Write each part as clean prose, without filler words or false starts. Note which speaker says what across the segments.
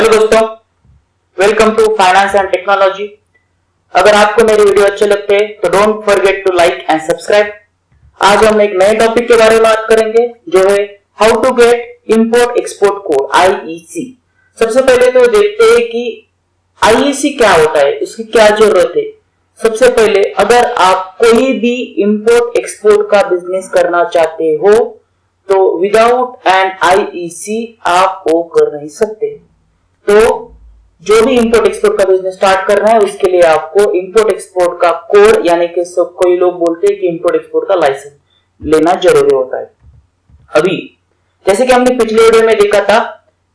Speaker 1: Hello दोस्तों, welcome to finance and technology. अगर आपको मेरे वीडियो अच्छे लगते हैं तो don't forget to like and subscribe. आज हम एक नए टॉपिक के बारे में बात करेंगे जो है how to get import export code IEC। सबसे पहले तो देखते हैं कि IEC क्या होता है, उसकी क्या जरूरत है। सबसे पहले अगर आप कोई भी इंपोर्ट एक्सपोर्ट का बिजनेस करना चाहते हो तो विदाउट एन IEC आप वो कर नहीं सकते। तो जो भी इंपोर्ट एक्सपोर्ट का बिजनेस स्टार्ट करना है उसके लिए आपको इंपोर्ट एक्सपोर्ट का कोड यानी कि कोई लोग बोलते हैं कि इंपोर्ट एक्सपोर्ट का लाइसेंस लेना जरूरी होता है। अभी जैसे कि हमने पिछले वीडियो में देखा था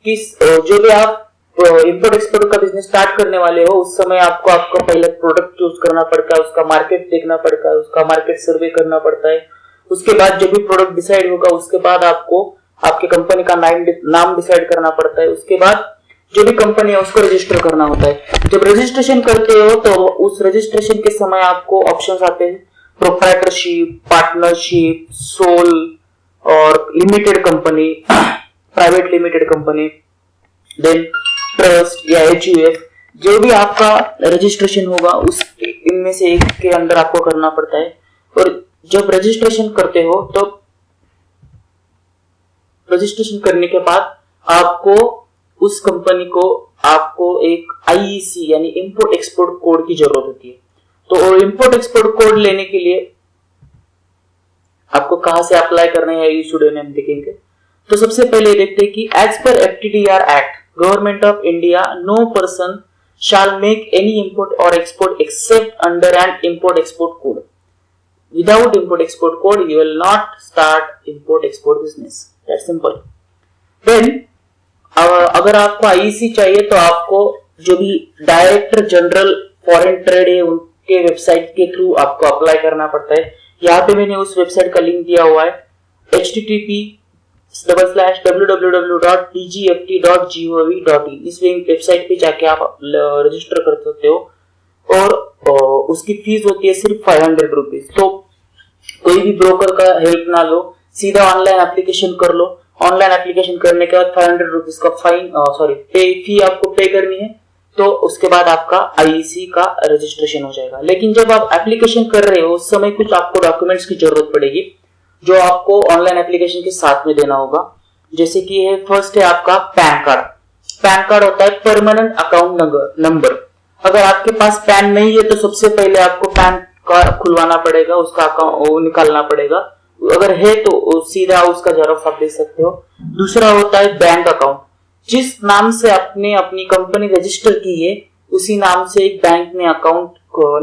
Speaker 1: कि जो भी आप इंपोर्ट एक्सपोर्ट का बिजनेस स्टार्ट करने वाले हो उस समय आपको आपका पहले प्रोडक्ट चूज करना पड़ता है, उसका मार्केट देखना पड़ता है, उसका मार्केट सर्वे करना पड़ता है। उसके बाद जब भी प्रोडक्ट डिसाइड होगा उसके बाद आपको आपकी कंपनी का नाम डिसाइड करना पड़ता है। उसके बाद जो भी कंपनी है उसको रजिस्टर करना होता है। जब रजिस्ट्रेशन करते हो तो उस रजिस्ट्रेशन के समय आपको ऑप्शंस आते हैं, प्रोप्राइटरशिप, पार्टनरशिप, सोल और limited company, private limited company, then trust या HUF। जो भी आपका रजिस्ट्रेशन होगा उस इनमें से एक के अंदर आपको करना पड़ता है। और जब रजिस्ट्रेशन करते हो तो रजिस्ट्रेशन करने के बाद आपको उस कंपनी को आपको एक IEC यानी इंपोर्ट एक्सपोर्ट कोड की जरूरत होती है। तो इंपोर्ट एक्सपोर्ट कोड लेने के लिए आपको कहां से अप्लाई करना है इस वीडियो में हम देखेंगे। तो सबसे पहले देखते हैं कि एज पर FTDR act government of India no person shall make any import or export except under an import export code. Without import export code you will not start import export business. That's simple. Then अगर आपको IEC चाहिए तो आपको जो भी director general foreign trade है उनके website के थ्रू आपको अप्लाई करना पड़ता है। यहाँ पे मैंने उस वेबसाइट का लिंक दिया हुआ है http://www.dgft.gov.in। इस वेबसाइट पे जाके आप रजिस्टर कर सकते हो और उसकी फीस होती है सिर्फ 500 रुपीज। तो कोई भी ब्रोकर का हेल्प ना लो, सीधा ऑनलाइन एप्लीकेशन कर लो। ऑनलाइन एप्लीकेशन करने के बाद 500 रुपीज का फी आपको पे करनी है। तो उसके बाद आपका IEC का रजिस्ट्रेशन हो जाएगा। लेकिन जब आप एप्लीकेशन कर रहे हो उस समय कुछ आपको डॉक्यूमेंट्स की जरूरत पड़ेगी जो आपको ऑनलाइन एप्लीकेशन के साथ में देना होगा। जैसे कि है फर्स्ट है आपका पैन कार्ड। पैन कार्ड होता है परमानेंट अकाउंट नंबर। अगर आपके पास पैन नहीं है तो सबसे पहले आपको पैन कार्ड खुलवाना पड़ेगा, उसका अकाउंट निकालना पड़ेगा। अगर है तो सीधा उसका जेरॉक्स आप दे सकते हो। दूसरा होता है बैंक अकाउंट। जिस नाम से आपने अपनी कंपनी रजिस्टर की है उसी नाम से एक बैंक में अकाउंट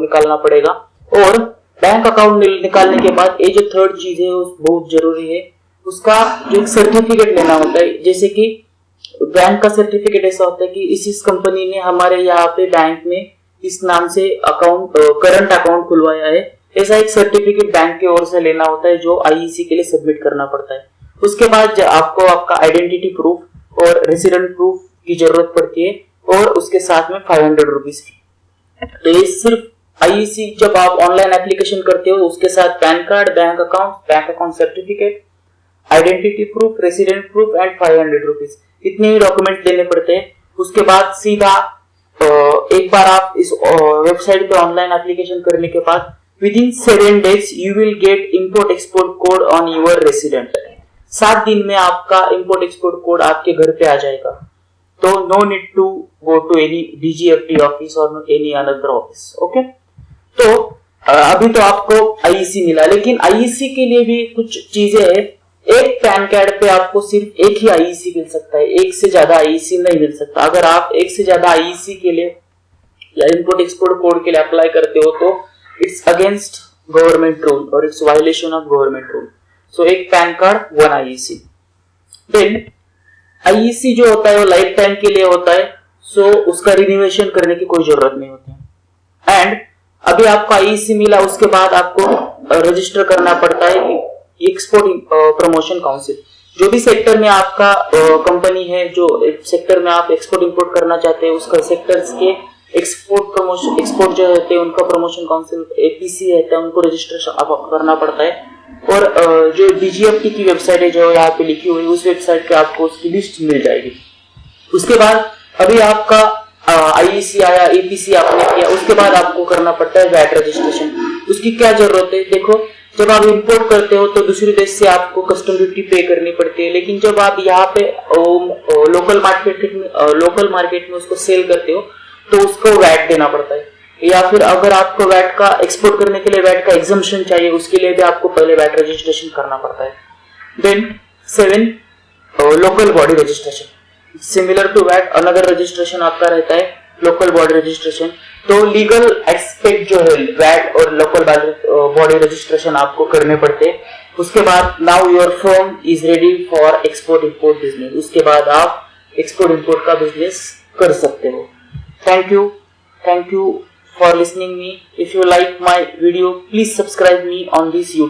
Speaker 1: निकालना पड़ेगा। और बैंक अकाउंट निकालने के बाद ये जो थर्ड चीज है वो बहुत जरूरी है, उसका जो एक सर्टिफिकेट लेना होता है। जैसे कि बैंक का सर्टिफिकेट ऐसा होता है कि इस कंपनी ने हमारे यहाँ पे बैंक में इस नाम से अकाउंट करंट अकाउंट खुलवाया है, ऐसा एक सर्टिफिकेट बैंक की ओर से लेना होता है जो IEC के लिए सबमिट करना पड़ता है। उसके बाद आपको आपका आइडेंटिटी प्रूफ और रेसिडेंट प्रूफ की जरूरत पड़ती है और उसके साथ में 500 रुपीज की। तो ये सिर्फ IEC जब आप ऑनलाइन एप्लीकेशन करते हो उसके साथ pan card, bank account certificate, identity proof, resident proof and 500 rupees, इतने ही डॉक्यूमेंट देने पड़ते हैं। उसके बाद सीधा एक बार आप इस वेबसाइट पे ऑनलाइन एप्लीकेशन करने के बाद within 7 days you will get import export code on your resident। 7 दिन में आपका import export code आपके घर पे आ जाएगा। तो no need to go to any DGFT office or any another office। Okay, तो अभी तो आपको IEC मिला, लेकिन IEC के लिए भी कुछ चीजें हैं। एक पैन कार्ड पे आपको सिर्फ एक ही IEC मिल सकता है, एक से ज्यादा IEC नहीं मिल सकता। अगर आप एक से ज्यादा IEC के लिए या इंपोर्ट एक्सपोर्ट कोड के लिए अप्लाई करते हो तो it's against government rule or it's violation of government rule। So एक pan card 1 IEC। Then IEC जो होता है वो लाइफ टाइम के लिए होता है, so उसका रिन्यूएशन करने की कोई जरूरत नहीं होती है। एंड अभी आपको IEC मिला उसके बाद आपको रजिस्टर करना पड़ता है एक्सपोर्ट प्रमोशन काउंसिल। जो भी सेक्टर में आपका कंपनी है, जो सेक्टर में आप एक्सपोर्ट इंपोर्ट करना चाहते हैं उसका सेक्टर्स के एक्सपोर्ट जो रहते हैं उनका प्रमोशन काउंसिल APC रहता है, उनको रजिस्ट्रेशन करना पड़ता है। और जो DGFT की वेबसाइट है जो यहाँ पे लिखी हुई है उस वेबसाइट पे आपको उसकी लिस्ट मिल जाएगी। उसके बाद अभी आपका आईईसी आया, एपीसी आपने किया, उसके बाद आपको करना पड़ता है वैट रजिस्ट्रेशन। उसकी क्या जरूरत है? देखो, जब आप इंपोर्ट करते हो तो दूसरे देश से आपको कस्टम ड्यूटी पे करनी पड़ती है, लेकिन जब आप यहाँ पे लोकल मार्केट में उसको सेल करते हो तो उसको वैट देना पड़ता है। या फिर अगर आपको वैट का एक्सपोर्ट करने के लिए वैट का एग्जम्पशन चाहिए, उसके लिए भी आपको पहले वैट रजिस्ट्रेशन करना पड़ता है। Then 7 local body registration, similar to VAT another registration आपका रहता है लोकल बॉडी रजिस्ट्रेशन। तो लीगल एस्पेक्ट जो है वैट और लोकल बॉडी रजिस्ट्रेशन आपको करने पड़ते हैं। उसके बाद now your firm is ready for export import business, उसके बाद आप एक्सपोर्ट इंपोर्ट का बिजनेस कर सकते हो। Thank you for listening me. If you like my video, please subscribe me on this YouTube